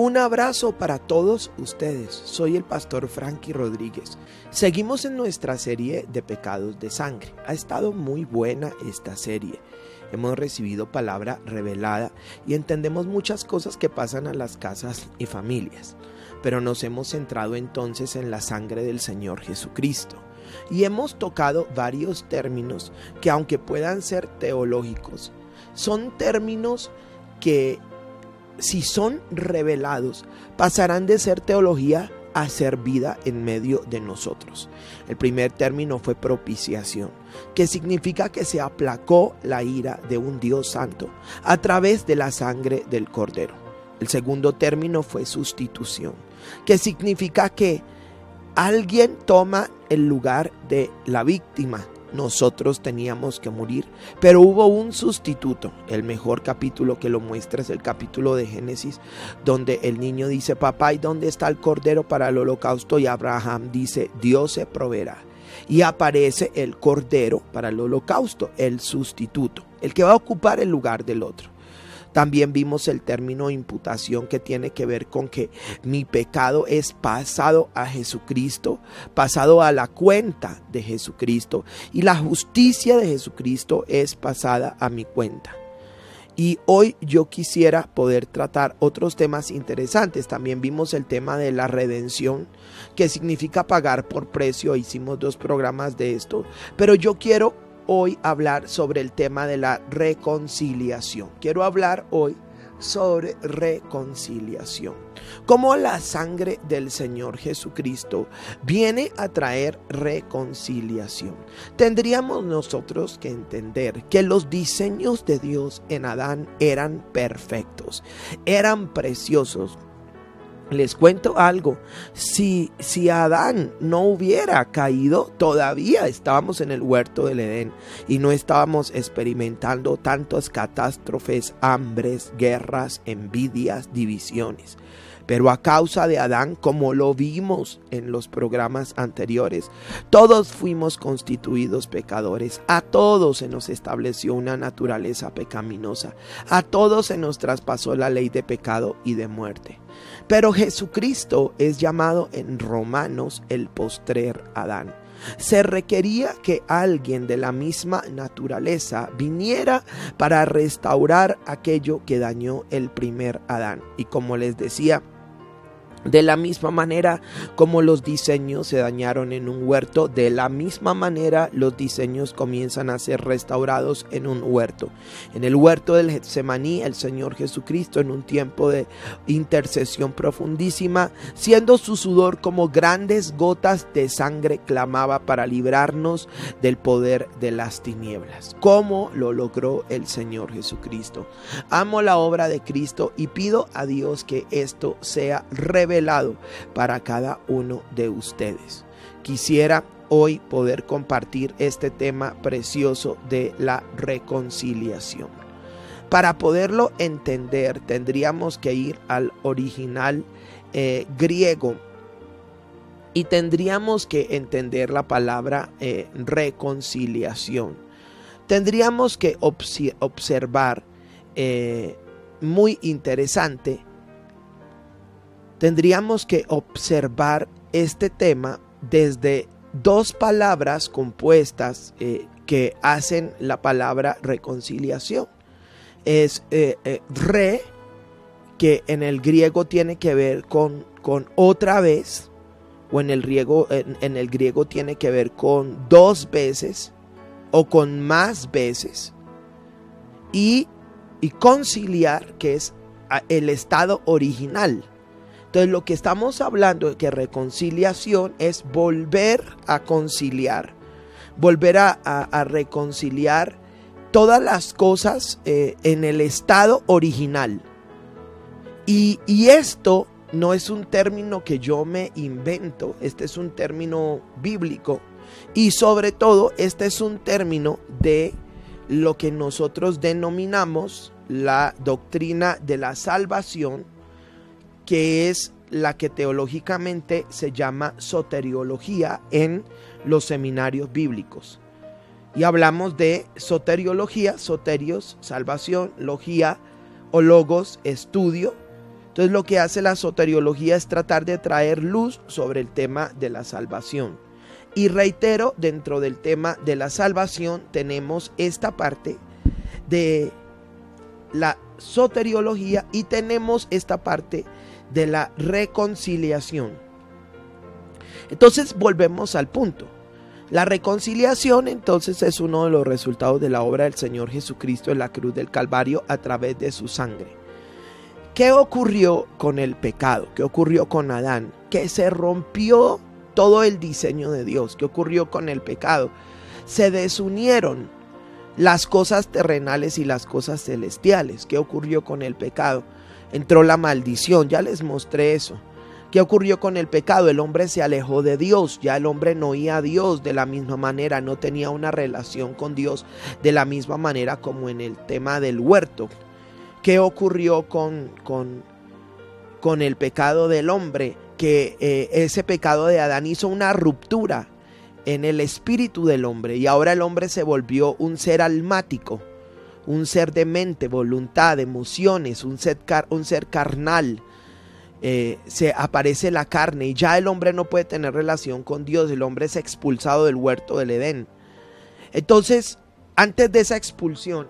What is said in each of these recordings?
Un abrazo para todos ustedes. Soy el pastor Frankie Rodríguez. Seguimos en nuestra serie de pecados de sangre. Ha estado muy buena esta serie. Hemos recibido palabra revelada y entendemos muchas cosas que pasan a las casas y familias. Pero nos hemos centrado entonces en la sangre del Señor Jesucristo. Y hemos tocado varios términos que, aunque puedan ser teológicos, son términos que, si son revelados, pasarán de ser teología a ser vida en medio de nosotros. El primer término fue propiciación, que significa que se aplacó la ira de un Dios santo a través de la sangre del Cordero. El segundo término fue sustitución, que significa que alguien toma el lugar de la víctima. Nosotros teníamos que morir, pero hubo un sustituto. El mejor capítulo que lo muestra es el capítulo de Génesis, donde el niño dice: papá, ¿y dónde está el cordero para el holocausto? Y Abraham dice: Dios se proveerá. Y aparece el cordero para el holocausto, el sustituto, el que va a ocupar el lugar del otro. También vimos el término imputación, que tiene que ver con que mi pecado es pasado a Jesucristo, pasado a la cuenta de Jesucristo, y la justicia de Jesucristo es pasada a mi cuenta. Y hoy yo quisiera poder tratar otros temas interesantes. También vimos el tema de la redención, que significa pagar por precio. Hicimos 2 programas de esto, pero yo quiero hoy hablar sobre el tema de la reconciliación. Quiero hablar hoy sobre reconciliación. Cómo la sangre del Señor Jesucristo viene a traer reconciliación. Tendríamos nosotros que entender que los diseños de Dios en Adán eran perfectos, eran preciosos. Les cuento algo, si Adán no hubiera caído, todavía estábamos en el huerto del Edén y no estábamos experimentando tantas catástrofes, hambres, guerras, envidias, divisiones. Pero a causa de Adán, como lo vimos en los programas anteriores, todos fuimos constituidos pecadores. A todos se nos estableció una naturaleza pecaminosa. A todos se nos traspasó la ley de pecado y de muerte. Pero Jesucristo es llamado en Romanos el postrer Adán. Se requería que alguien de la misma naturaleza viniera para restaurar aquello que dañó el primer Adán. Y como les decía, de la misma manera como los diseños se dañaron en un huerto, de la misma manera los diseños comienzan a ser restaurados en un huerto. En el huerto del Getsemaní, el Señor Jesucristo, en un tiempo de intercesión profundísima, siendo su sudor como grandes gotas de sangre, clamaba para librarnos del poder de las tinieblas. ¿Cómo lo logró el Señor Jesucristo? Amo la obra de Cristo y pido a Dios que esto sea revelado para cada uno de ustedes. Quisiera hoy poder compartir este tema precioso de la reconciliación. Para poderlo entender, tendríamos que ir al original griego y tendríamos que entender la palabra reconciliación. Tendríamos que observar, muy interesante, tendríamos que observar este tema desde 2 palabras compuestas que hacen la palabra reconciliación. Es re, que en el griego tiene que ver con otra vez, o en el griego tiene que ver con 2 veces o con más veces, y conciliar, que es el estado original. Entonces, lo que estamos hablando de que reconciliación es volver a conciliar, volver a reconciliar todas las cosas en el estado original. Y esto no es un término que yo me invento, este es un término bíblico, y sobre todo este es un término de lo que nosotros denominamos la doctrina de la salvación, que es la que teológicamente se llama soteriología en los seminarios bíblicos. Y hablamos de soteriología, soterios, salvación, logía o logos, estudio, Entonces lo que hace la soteriología es tratar de traer luz sobre el tema de la salvación. Y reitero, dentro del tema de la salvación tenemos esta parte de la soteriología y tenemos esta parte de la reconciliación. Entonces volvemos al punto. La reconciliación entonces es uno de los resultados de la obra del Señor Jesucristo en la cruz del Calvario a través de su sangre. ¿Qué ocurrió con el pecado? ¿Qué ocurrió con Adán? Que se rompió todo el diseño de Dios. ¿Qué ocurrió con el pecado? Se desunieron las cosas terrenales y las cosas celestiales. ¿Qué ocurrió con el pecado? Entró la maldición, ya les mostré eso. ¿Qué ocurrió con el pecado? El hombre se alejó de Dios, ya el hombre no oía a Dios de la misma manera, no tenía una relación con Dios de la misma manera como en el tema del huerto. ¿Qué ocurrió con el pecado del hombre? Que ese pecado de Adán hizo una ruptura en el espíritu del hombre y ahora el hombre se volvió un ser almático, un ser de mente, voluntad, emociones, un ser carnal. Se aparece la carne y ya el hombre no puede tener relación con Dios, el hombre es expulsado del huerto del Edén. Entonces, antes de esa expulsión,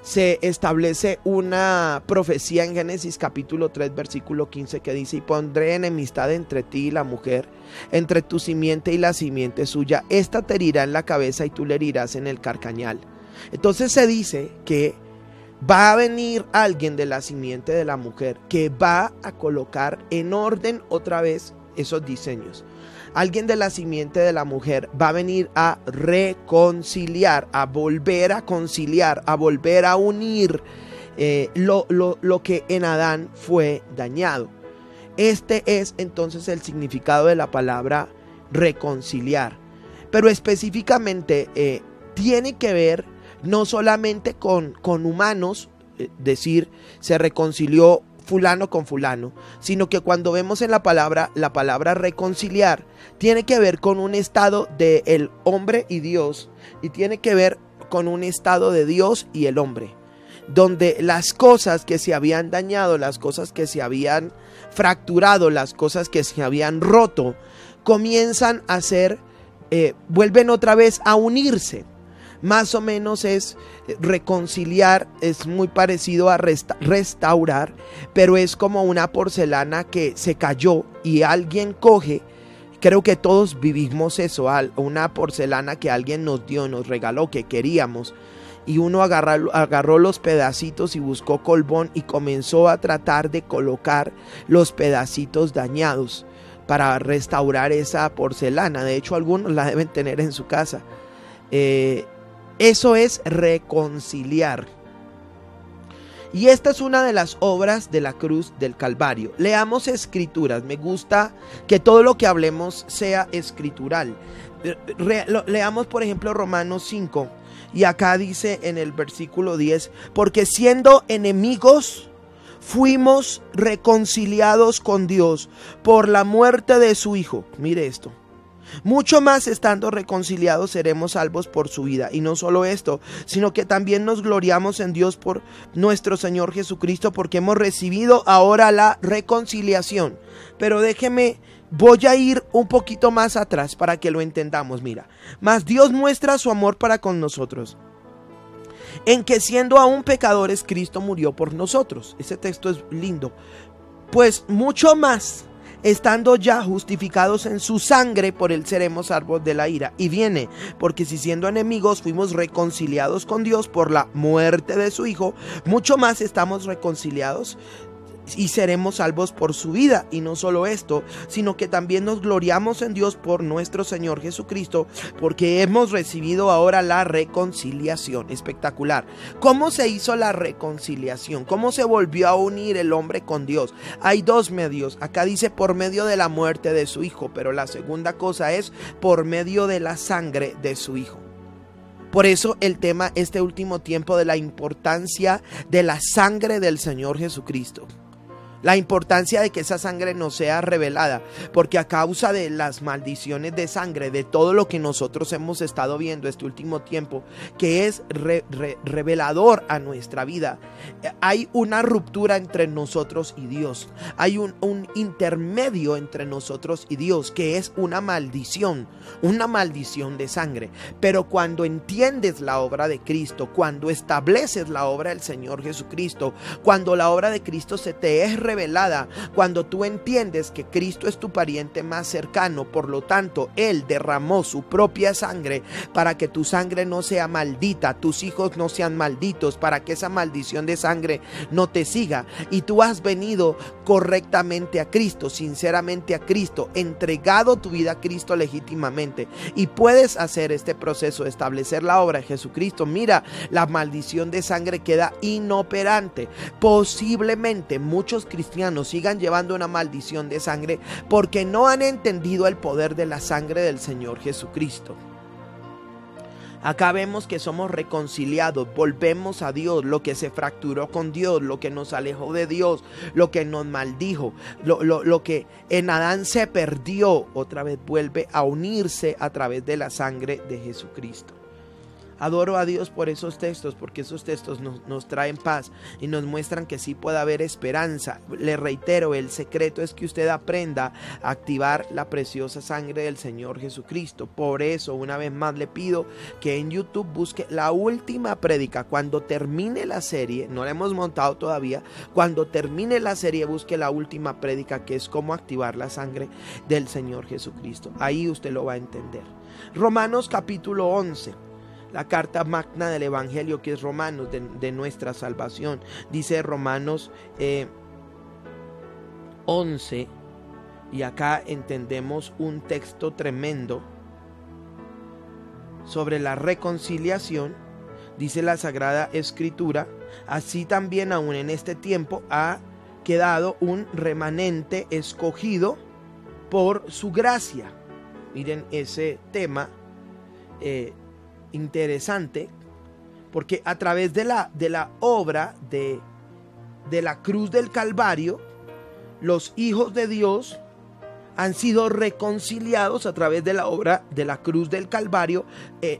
se establece una profecía en Génesis capítulo 3 versículo 15 que dice: y pondré enemistad entre ti y la mujer, entre tu simiente y la simiente suya, esta te herirá en la cabeza y tú le herirás en el carcañal. Entonces se dice que va a venir alguien de la simiente de la mujer que va a colocar en orden otra vez esos diseños. Alguien de la simiente de la mujer va a venir a reconciliar, a volver a conciliar, a volver a unir lo que en Adán fue dañado. Este es entonces el significado de la palabra reconciliar. Pero específicamente tiene que ver no solamente con humanos, decir se reconcilió fulano con fulano, sino que cuando vemos en la palabra reconciliar, tiene que ver con un estado del hombre y Dios, y tiene que ver con un estado de Dios y el hombre, donde las cosas que se habían dañado, las cosas que se habían fracturado, las cosas que se habían roto, comienzan a ser, vuelven otra vez a unirse. Más o menos es reconciliar, es muy parecido a restaurar, pero es como una porcelana que se cayó y alguien coge. Creo que todos vivimos eso, una porcelana que alguien nos dio, nos regaló, que queríamos, y uno agarró los pedacitos y buscó Colbón y comenzó a tratar de colocar los pedacitos dañados para restaurar esa porcelana. De hecho, algunos la deben tener en su casa. Eso es reconciliar. Y esta es una de las obras de la cruz del Calvario. Leamos escrituras. Me gusta que todo lo que hablemos sea escritural. Leamos por ejemplo Romanos 5. Y acá dice en el versículo 10: porque siendo enemigos fuimos reconciliados con Dios por la muerte de su Hijo. Mire esto. Mucho más estando reconciliados seremos salvos por su vida. Y no solo esto, sino que también nos gloriamos en Dios por nuestro Señor Jesucristo, porque hemos recibido ahora la reconciliación. Pero voy a ir un poquito más atrás para que lo entendamos. Mira, mas Dios muestra su amor para con nosotros, en que siendo aún pecadores, Cristo murió por nosotros. Ese texto es lindo. Pues mucho más, estando ya justificados en su sangre, por él seremos salvos de la ira. Y viene, porque si siendo enemigos fuimos reconciliados con Dios por la muerte de su Hijo, mucho más estamos reconciliados y seremos salvos por su vida. Y no solo esto, sino que también nos gloriamos en Dios por nuestro Señor Jesucristo, porque hemos recibido ahora la reconciliación. Espectacular. ¿Cómo se hizo la reconciliación? ¿Cómo se volvió a unir el hombre con Dios? Hay dos medios. Acá dice por medio de la muerte de su Hijo, pero la segunda cosa es por medio de la sangre de su Hijo. Por eso el tema este último tiempo de la importancia de la sangre del Señor Jesucristo. La importancia de que esa sangre no sea revelada, porque a causa de las maldiciones de sangre, de todo lo que nosotros hemos estado viendo este último tiempo, que es revelador a nuestra vida, hay una ruptura entre nosotros y Dios. Hay un intermedio entre nosotros y Dios, que es una maldición de sangre. Pero cuando entiendes la obra de Cristo, cuando estableces la obra del Señor Jesucristo, cuando la obra de Cristo se te es revelada, cuando tú entiendes que Cristo es tu pariente más cercano, por lo tanto Él derramó su propia sangre para que tu sangre no sea maldita, tus hijos no sean malditos, para que esa maldición de sangre no te siga, y tú has venido correctamente a Cristo, sinceramente a Cristo, entregado tu vida a Cristo legítimamente, y puedes hacer este proceso de establecer la obra de Jesucristo. Mira, la maldición de sangre queda inoperante. Posiblemente muchos cristianos sigan llevando una maldición de sangre porque no han entendido el poder de la sangre del Señor Jesucristo. Acá vemos que somos reconciliados, volvemos a Dios, lo que se fracturó con Dios, lo que nos alejó de Dios, lo que nos maldijo, lo que en Adán se perdió, otra vez vuelve a unirse a través de la sangre de Jesucristo. Adoro a Dios por esos textos, porque esos textos nos traen paz y nos muestran que sí puede haber esperanza. Le reitero, el secreto es que usted aprenda a activar la preciosa sangre del Señor Jesucristo. Por eso, una vez más le pido que en YouTube busque la última prédica. Cuando termine la serie, no la hemos montado todavía, cuando termine la serie busque la última prédica, que es cómo activar la sangre del Señor Jesucristo. Ahí usted lo va a entender. Romanos capítulo 11. La carta magna del Evangelio, que es Romanos, de nuestra salvación. Dice Romanos 11, y acá entendemos un texto tremendo sobre la reconciliación. Dice la Sagrada Escritura: así también aún en este tiempo ha quedado un remanente escogido por su gracia. Miren ese tema interesante, porque a través de la obra de la cruz del Calvario, los hijos de Dios han sido reconciliados a través de la obra de la cruz del Calvario.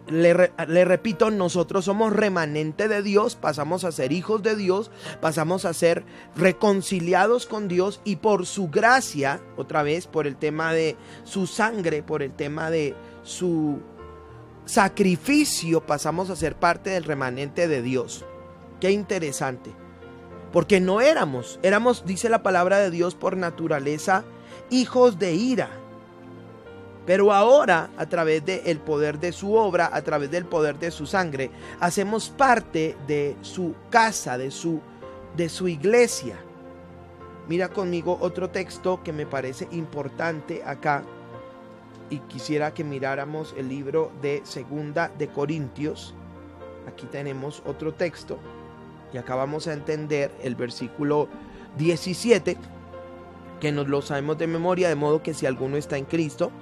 Le repito, nosotros somos remanente de Dios, pasamos a ser hijos de Dios, pasamos a ser reconciliados con Dios, y por su gracia, otra vez por el tema de su sangre, por el tema de su sacrificio, pasamos a ser parte del remanente de Dios. Qué interesante, porque no éramos, dice la palabra de Dios, por naturaleza hijos de ira, pero ahora, a través del poder de su obra, a través del poder de su sangre, hacemos parte de su casa, de su iglesia. Mira conmigo otro texto que me parece importante acá, y quisiera que miráramos el libro de Segunda de Corintios. Aquí tenemos otro texto, y acá vamos a entender el versículo 17, que nos lo sabemos de memoria, de modo que si alguno está en Cristo,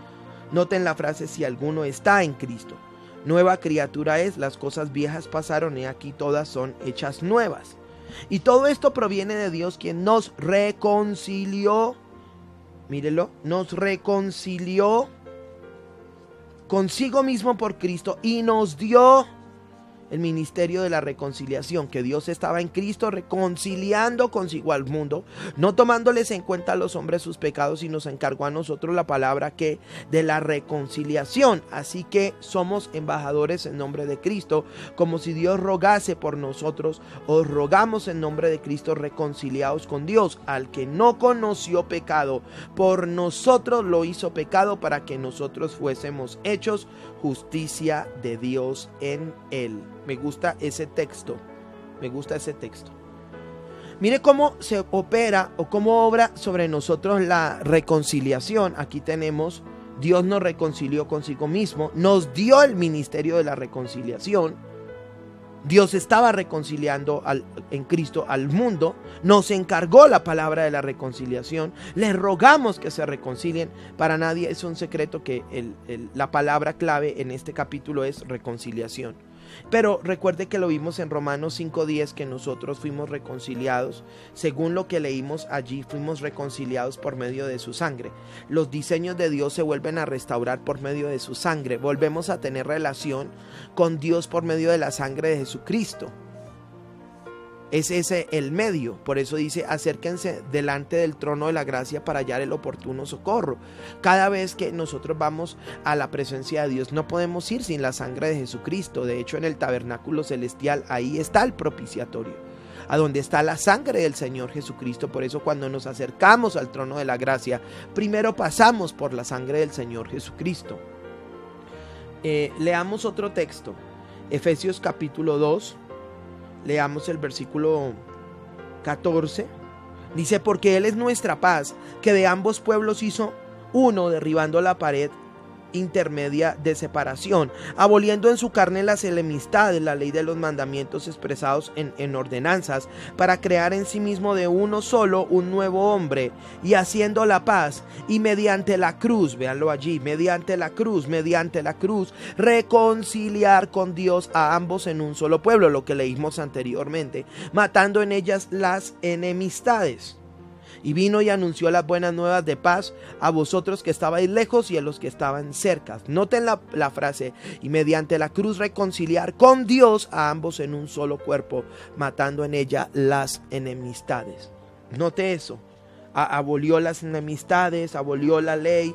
noten la frase: si alguno está en Cristo, nueva criatura es, las cosas viejas pasaron y aquí todas son hechas nuevas. Y todo esto proviene de Dios, quien nos reconcilió, mírelo, nos reconcilió consigo mismo por Cristo y nos dio el ministerio de la reconciliación, que Dios estaba en Cristo reconciliando consigo al mundo, no tomándoles en cuenta a los hombres sus pecados, y nos encargó a nosotros la palabra que de la reconciliación. Así que somos embajadores en nombre de Cristo, como si Dios rogase por nosotros. Os rogamos en nombre de Cristo, reconciliados con Dios. Al que no conoció pecado, por nosotros lo hizo pecado, para que nosotros fuésemos hechos justicia de Dios en él. Me gusta ese texto. Mire cómo se opera o cómo obra sobre nosotros la reconciliación. Aquí tenemos: Dios nos reconcilió consigo mismo, nos dio el ministerio de la reconciliación. Dios estaba reconciliando en Cristo al mundo, nos encargó la palabra de la reconciliación, les rogamos que se reconcilien. Para nadie es un secreto que la palabra clave en este capítulo es reconciliación. Pero recuerde que lo vimos en Romanos 5:10, que nosotros fuimos reconciliados. Según lo que leímos allí, fuimos reconciliados por medio de su sangre. Los diseños de Dios se vuelven a restaurar por medio de su sangre. Volvemos a tener relación con Dios por medio de la sangre de Jesucristo. Es ese el medio. Por eso dice: acérquense delante del trono de la gracia para hallar el oportuno socorro. Cada vez que nosotros vamos a la presencia de Dios, no podemos ir sin la sangre de Jesucristo. De hecho, en el tabernáculo celestial, ahí está el propiciatorio, a donde está la sangre del Señor Jesucristo. Por eso cuando nos acercamos al trono de la gracia, primero pasamos por la sangre del Señor Jesucristo. Leamos otro texto, Efesios capítulo 2. Leamos el versículo 14. Dice: porque Él es nuestra paz, que de ambos pueblos hizo uno, derribando la pared intermedia de separación, aboliendo en su carne las enemistades, la ley de los mandamientos expresados en ordenanzas, para crear en sí mismo de uno solo un nuevo hombre, y haciendo la paz, y mediante la cruz, véanlo allí, mediante la cruz, reconciliar con Dios a ambos en un solo pueblo, lo que leímos anteriormente, matando en ellas las enemistades. Y vino y anunció las buenas nuevas de paz a vosotros que estabais lejos y a los que estaban cerca. Noten la frase: y mediante la cruz reconciliar con Dios a ambos en un solo cuerpo, matando en ella las enemistades. Note eso. Abolió las enemistades, abolió la ley,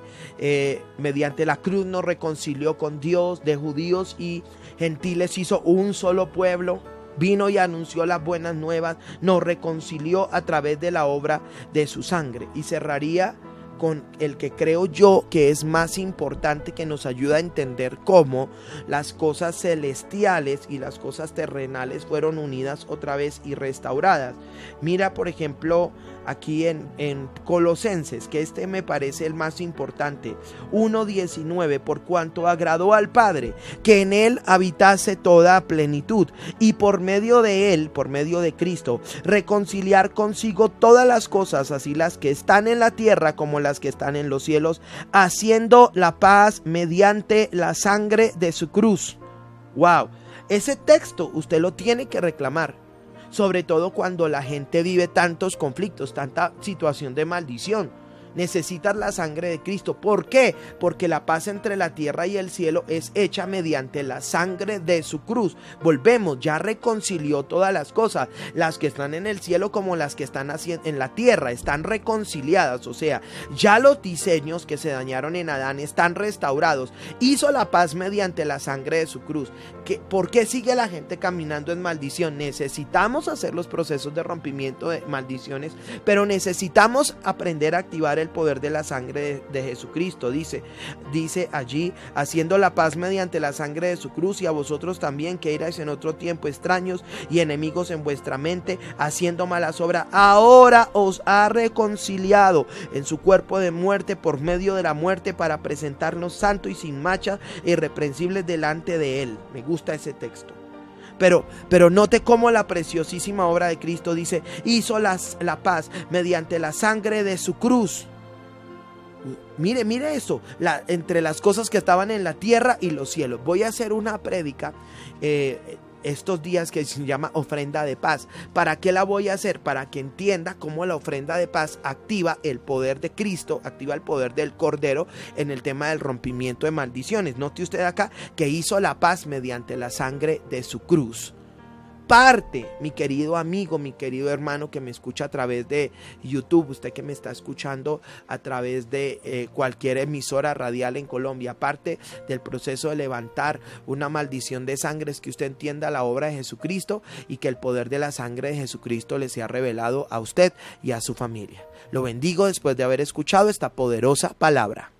mediante la cruz nos reconcilió con Dios. De judíos y gentiles hizo un solo pueblo. Vino y anunció las buenas nuevas, nos reconcilió a través de la obra de su sangre. Y cerraría con el que creo yo que es más importante, que nos ayuda a entender cómo las cosas celestiales y las cosas terrenales fueron unidas otra vez y restauradas. Mira, por ejemplo, aquí en Colosenses, que este me parece el más importante, 1:19, por cuanto agradó al Padre que en él habitase toda plenitud, y por medio de él, por medio de Cristo, reconciliar consigo todas las cosas, así las que están en la tierra como las que están en los cielos, haciendo la paz mediante la sangre de su cruz. Wow, ese texto usted lo tiene que reclamar, sobre todo cuando la gente vive tantos conflictos, tanta situación de maldición. Necesitas la sangre de Cristo. ¿Por qué? Porque la paz entre la tierra y el cielo es hecha mediante la sangre de su cruz. Volvemos, ya reconcilió todas las cosas, las que están en el cielo como las que están en la tierra, están reconciliadas. O sea, ya los diseños que se dañaron en Adán están restaurados. Hizo la paz mediante la sangre de su cruz. ¿Por qué sigue la gente caminando en maldición? Necesitamos hacer los procesos de rompimiento de maldiciones, pero necesitamos aprender a activar el poder de la sangre de Jesucristo. Dice allí: haciendo la paz mediante la sangre de su cruz, y a vosotros también, que erais en otro tiempo extraños y enemigos en vuestra mente, haciendo malas obras, ahora os ha reconciliado en su cuerpo de muerte por medio de la muerte, para presentarnos santos y sin mancha e irreprensibles delante de él. Me gusta ese texto. Pero note cómo la preciosísima obra de Cristo dice: hizo la paz mediante la sangre de su cruz. Mire eso, entre las cosas que estaban en la tierra y los cielos. Voy a hacer una prédica estos días que se llama ofrenda de paz. ¿Para qué la voy a hacer? Para que entienda cómo la ofrenda de paz activa el poder de Cristo, activa el poder del Cordero en el tema del rompimiento de maldiciones. Note usted acá que hizo la paz mediante la sangre de su cruz. Parte, mi querido amigo, mi querido hermano que me escucha a través de YouTube, usted que me está escuchando a través de cualquier emisora radial en Colombia, parte del proceso de levantar una maldición de sangre es que usted entienda la obra de Jesucristo y que el poder de la sangre de Jesucristo le sea revelado a usted y a su familia. Lo bendigo después de haber escuchado esta poderosa palabra.